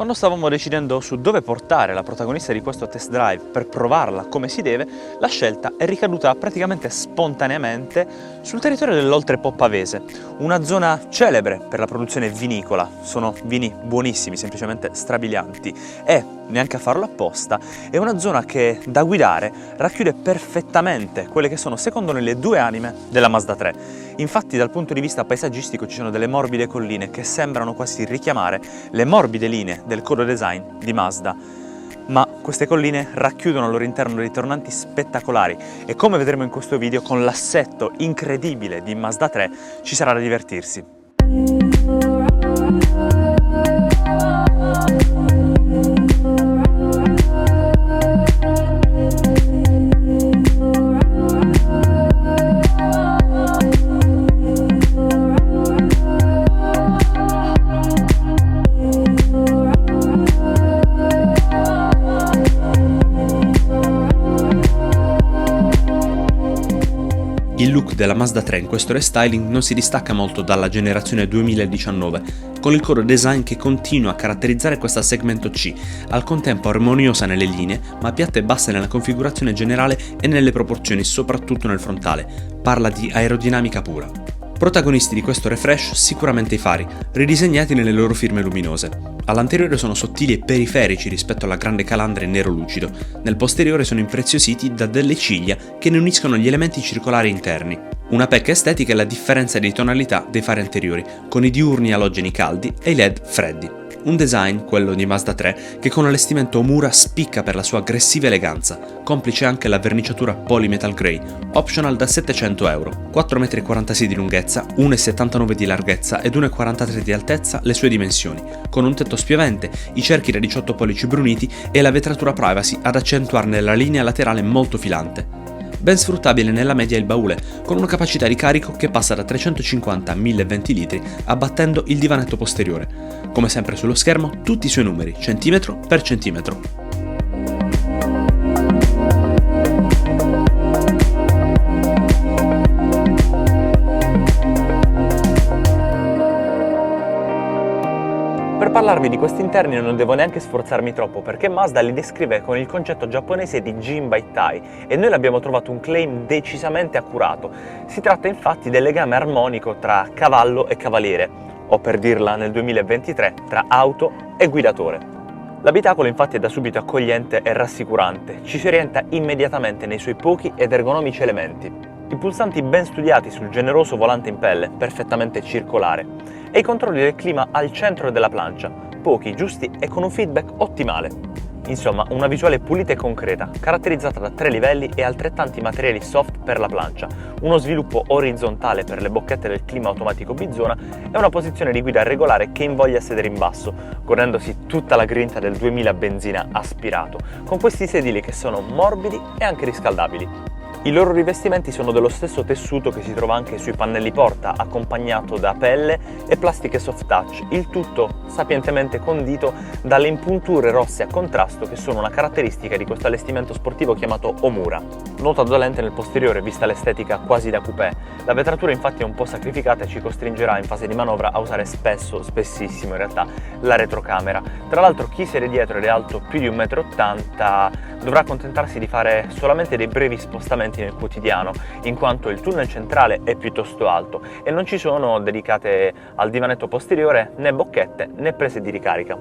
Quando stavamo decidendo su dove portare la protagonista di questo test drive per provarla come si deve, la scelta è ricaduta praticamente spontaneamente sul territorio dell'Oltrepò Pavese, una zona celebre per la produzione vinicola. Sono vini buonissimi, semplicemente strabilianti, e, neanche a farlo apposta, è una zona che da guidare racchiude perfettamente quelle che sono, secondo noi, le due anime della Mazda 3. Infatti, dal punto di vista paesaggistico ci sono delle morbide colline che sembrano quasi richiamare le morbide linee del core design di Mazda. Ma queste colline racchiudono al loro interno dei tornanti spettacolari e, come vedremo in questo video, con l'assetto incredibile di Mazda 3 ci sarà da divertirsi. Il look della Mazda 3 in questo restyling non si distacca molto dalla generazione 2019, con il core design che continua a caratterizzare questa segmento C, al contempo armoniosa nelle linee, ma piatta e bassa nella configurazione generale e nelle proporzioni, soprattutto nel frontale. Parla di aerodinamica pura. Protagonisti di questo refresh sicuramente i fari, ridisegnati nelle loro firme luminose. All'anteriore sono sottili e periferici rispetto alla grande calandra in nero lucido, nel posteriore sono impreziositi da delle ciglia che ne uniscono gli elementi circolari interni. Una pecca estetica è la differenza di tonalità dei fari anteriori, con i diurni halogeni caldi e i LED freddi. Un design, quello di Mazda 3, che con allestimento Omura spicca per la sua aggressiva eleganza, complice anche la verniciatura Polymetal Grey, optional da €700, 4,46 m di lunghezza, 1,79 m di larghezza ed 1,43 di altezza le sue dimensioni, con un tetto spiovente, i cerchi da 18 pollici bruniti e la vetratura privacy ad accentuarne la linea laterale molto filante. Ben sfruttabile nella media il baule, con una capacità di carico che passa da 350 a 1020 litri, abbattendo il divanetto posteriore. Come sempre sullo schermo, tutti i suoi numeri, centimetro per centimetro. Per parlarvi di questi interni non devo neanche sforzarmi troppo, perché Mazda li descrive con il concetto giapponese di Jinbaitai e noi l'abbiamo trovato un claim decisamente accurato. Si tratta infatti del legame armonico tra cavallo e cavaliere, o per dirla nel 2023, tra auto e guidatore. L'abitacolo infatti è da subito accogliente e rassicurante, ci si orienta immediatamente nei suoi pochi ed ergonomici elementi. I pulsanti ben studiati sul generoso volante in pelle, perfettamente circolare, e i controlli del clima al centro della plancia, pochi, giusti e con un feedback ottimale. Insomma, una visuale pulita e concreta, caratterizzata da 3 livelli e altrettanti materiali soft per la plancia, uno sviluppo orizzontale per le bocchette del clima automatico bizona e una posizione di guida regolare che invoglia a sedere in basso, godendosi tutta la grinta del 2000 benzina aspirato, con questi sedili che sono morbidi e anche riscaldabili. I loro rivestimenti sono dello stesso tessuto che si trova anche sui pannelli porta, accompagnato da pelle e plastiche soft touch, il tutto sapientemente condito dalle impunture rosse a contrasto che sono una caratteristica di questo allestimento sportivo chiamato Omura. Nota dolente nel posteriore vista l'estetica quasi da coupé. La vetratura infatti è un po' sacrificata e ci costringerà in fase di manovra a usare spessissimo in realtà, la retrocamera. Tra l'altro chi siede dietro ed è alto più di 1,80 m dovrà accontentarsi di fare solamente dei brevi spostamenti nel quotidiano, in quanto il tunnel centrale è piuttosto alto e non ci sono dedicate al divanetto posteriore né bocchette né prese di ricarica.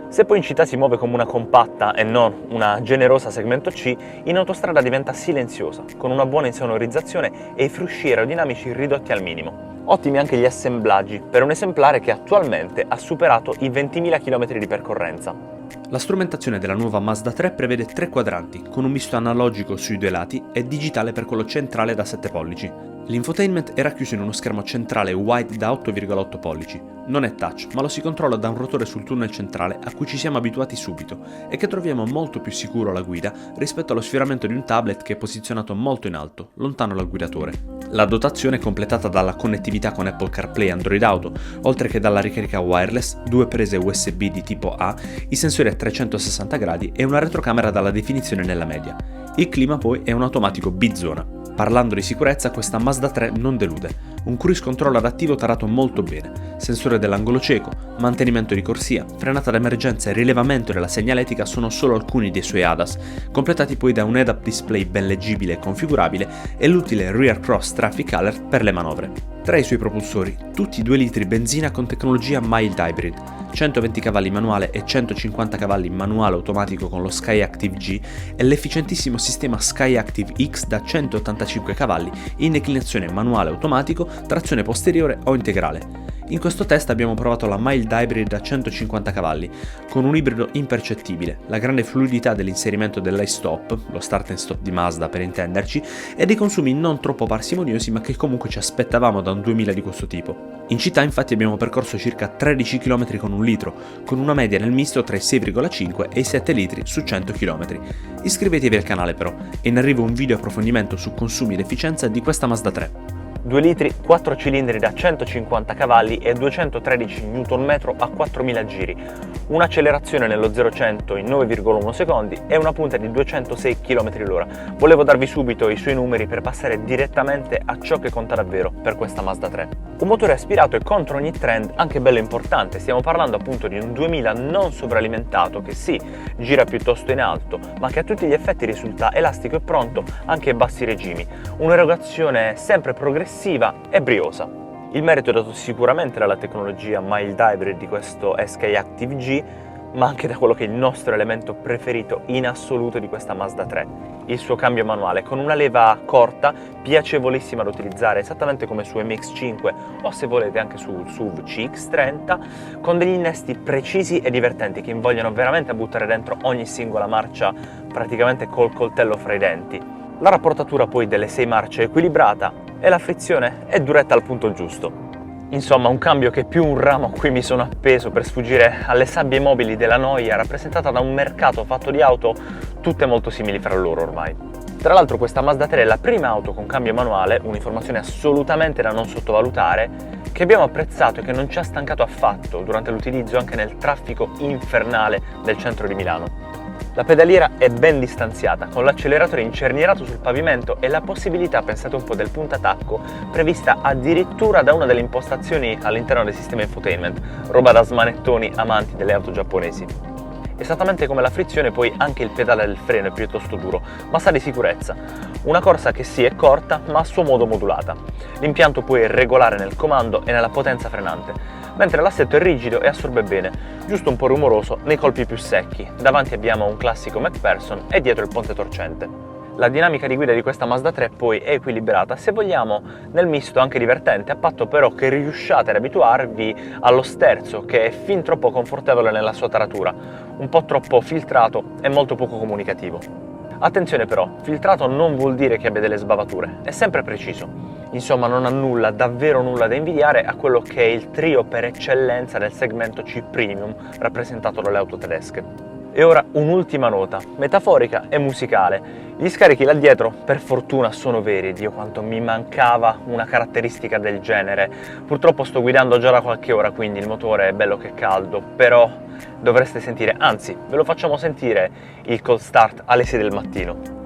Se poi in città si muove come una compatta e non una generosa segmento C, in autostrada diventa silenziosa, con una buona insonorizzazione e i frusci aerodinamici ridotti al minimo. Ottimi anche gli assemblaggi, per un esemplare che attualmente ha superato i 20.000 km di percorrenza. La strumentazione della nuova Mazda 3 prevede 3 quadranti, con un misto analogico sui 2 lati e digitale per quello centrale da 7 pollici. L'infotainment è racchiuso in uno schermo centrale wide da 8,8 pollici. Non è touch, ma lo si controlla da un rotore sul tunnel centrale a cui ci siamo abituati subito e che troviamo molto più sicuro alla guida rispetto allo sfioramento di un tablet che è posizionato molto in alto, lontano dal guidatore. La dotazione è completata dalla connettività con Apple CarPlay e Android Auto, oltre che dalla ricarica wireless, 2 prese USB di tipo A, i sensori a 360 gradi e una retrocamera dalla definizione nella media. Il clima poi è un automatico bizona. Parlando di sicurezza, questa Mazda 3 non delude. Un cruise control adattivo tarato molto bene, sensore dell'angolo cieco, mantenimento di corsia, frenata d'emergenza e rilevamento della segnaletica sono solo alcuni dei suoi ADAS, completati poi da un head-up display ben leggibile e configurabile e l'utile Rear Cross Traffic Alert per le manovre. Tra i suoi propulsori, tutti 2 litri benzina con tecnologia mild hybrid, 120 cavalli manuale e 150 cavalli manuale automatico con lo SkyActiv G e l'efficientissimo sistema SkyActiv X da 185 cavalli in declinazione manuale automatico, trazione posteriore o integrale. In questo test abbiamo provato la mild hybrid da 150 cavalli, con un ibrido impercettibile, la grande fluidità dell'inserimento dell'e-stop, lo start and stop di Mazda per intenderci, e dei consumi non troppo parsimoniosi ma che comunque ci aspettavamo da un 2000 di questo tipo. In città infatti abbiamo percorso circa 13 km con 1 litro, con una media nel misto tra i 6,5 e i 7 litri su 100 km. Iscrivetevi al canale però, è in arrivo un video approfondimento su consumi ed efficienza di questa Mazda 3. 2 litri, 4 cilindri da 150 cavalli e 213 Nm a 4000 giri, un'accelerazione nello 0-100 in 9,1 secondi e una punta di 206 km/h. Volevo darvi subito i suoi numeri per passare direttamente a ciò che conta davvero per questa Mazda 3. Un motore aspirato e contro ogni trend anche bello importante, stiamo parlando appunto di un 2000 non sovralimentato che sì, gira piuttosto in alto, ma che a tutti gli effetti risulta elastico e pronto anche ai bassi regimi, un'erogazione sempre progressiva e briosa. Il merito è dato sicuramente dalla tecnologia mild hybrid di questo SkyActiv G, ma anche da quello che è il nostro elemento preferito in assoluto di questa Mazda 3, il suo cambio manuale con una leva corta, piacevolissima da utilizzare esattamente come su MX-5 o se volete anche sul SUV CX-30, con degli innesti precisi e divertenti che invogliano veramente a buttare dentro ogni singola marcia praticamente col coltello fra i denti. La rapportatura poi delle 6 marce è equilibrata e la frizione è duretta al punto giusto. Insomma, un cambio che è più un ramo a cui mi sono appeso per sfuggire alle sabbie mobili della noia rappresentata da un mercato fatto di auto tutte molto simili fra loro ormai. Tra l'altro questa Mazda 3 è la prima auto con cambio manuale, un'informazione assolutamente da non sottovalutare, che abbiamo apprezzato e che non ci ha stancato affatto durante l'utilizzo anche nel traffico infernale del centro di Milano. La pedaliera è ben distanziata, con l'acceleratore incernierato sul pavimento e la possibilità, pensate un po', del puntatacco prevista addirittura da una delle impostazioni all'interno del sistema infotainment, roba da smanettoni amanti delle auto giapponesi. Esattamente come la frizione, poi anche il pedale del freno è piuttosto duro, ma sa di sicurezza. Una corsa che sì è corta, ma a suo modo modulata. L'impianto poi è regolare nel comando e nella potenza frenante, mentre l'assetto è rigido e assorbe bene, giusto un po' rumoroso nei colpi più secchi. Davanti abbiamo un classico McPherson e dietro il ponte torcente. La dinamica di guida di questa Mazda 3 poi è equilibrata, se vogliamo nel misto anche divertente, a patto però che riusciate ad abituarvi allo sterzo che è fin troppo confortevole nella sua taratura, un po' troppo filtrato e molto poco comunicativo. Attenzione però, filtrato non vuol dire che abbia delle sbavature, è sempre preciso. Insomma, non ha nulla, davvero nulla da invidiare a quello che è il trio per eccellenza del segmento C Premium rappresentato dalle auto tedesche. E ora un'ultima nota, metaforica e musicale. Gli scarichi là dietro, per fortuna, sono veri. Dio quanto mi mancava una caratteristica del genere. Purtroppo sto guidando già da qualche ora, quindi il motore è bello che caldo, però dovreste sentire, anzi, ve lo facciamo sentire il cold start alle 6 del mattino.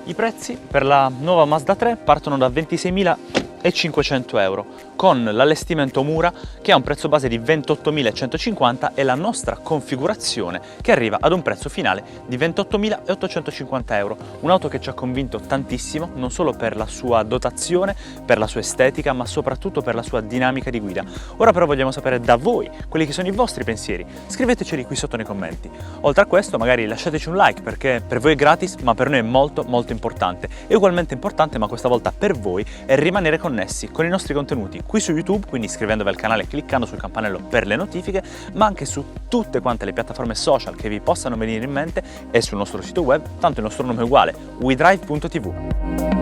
I prezzi per la nuova Mazda 3 partono da 26.000 €1.500 con l'allestimento Mura che ha un prezzo base di €28.150 e la nostra configurazione che arriva ad un prezzo finale di €28.850. Un'auto che ci ha convinto tantissimo, non solo per la sua dotazione, per la sua estetica, ma soprattutto per la sua dinamica di guida. Ora però vogliamo sapere da voi quelli che sono i vostri pensieri. Scriveteceli qui sotto nei commenti. Oltre a questo magari lasciateci un like perché per voi è gratis, ma per noi è molto molto importante. E ugualmente importante, ma questa volta per voi, è rimanere connessi con i nostri contenuti qui su YouTube, quindi iscrivendovi al canale e cliccando sul campanello per le notifiche, ma anche su tutte quante le piattaforme social che vi possano venire in mente e sul nostro sito web, tanto il nostro nome è uguale, wedrive.tv.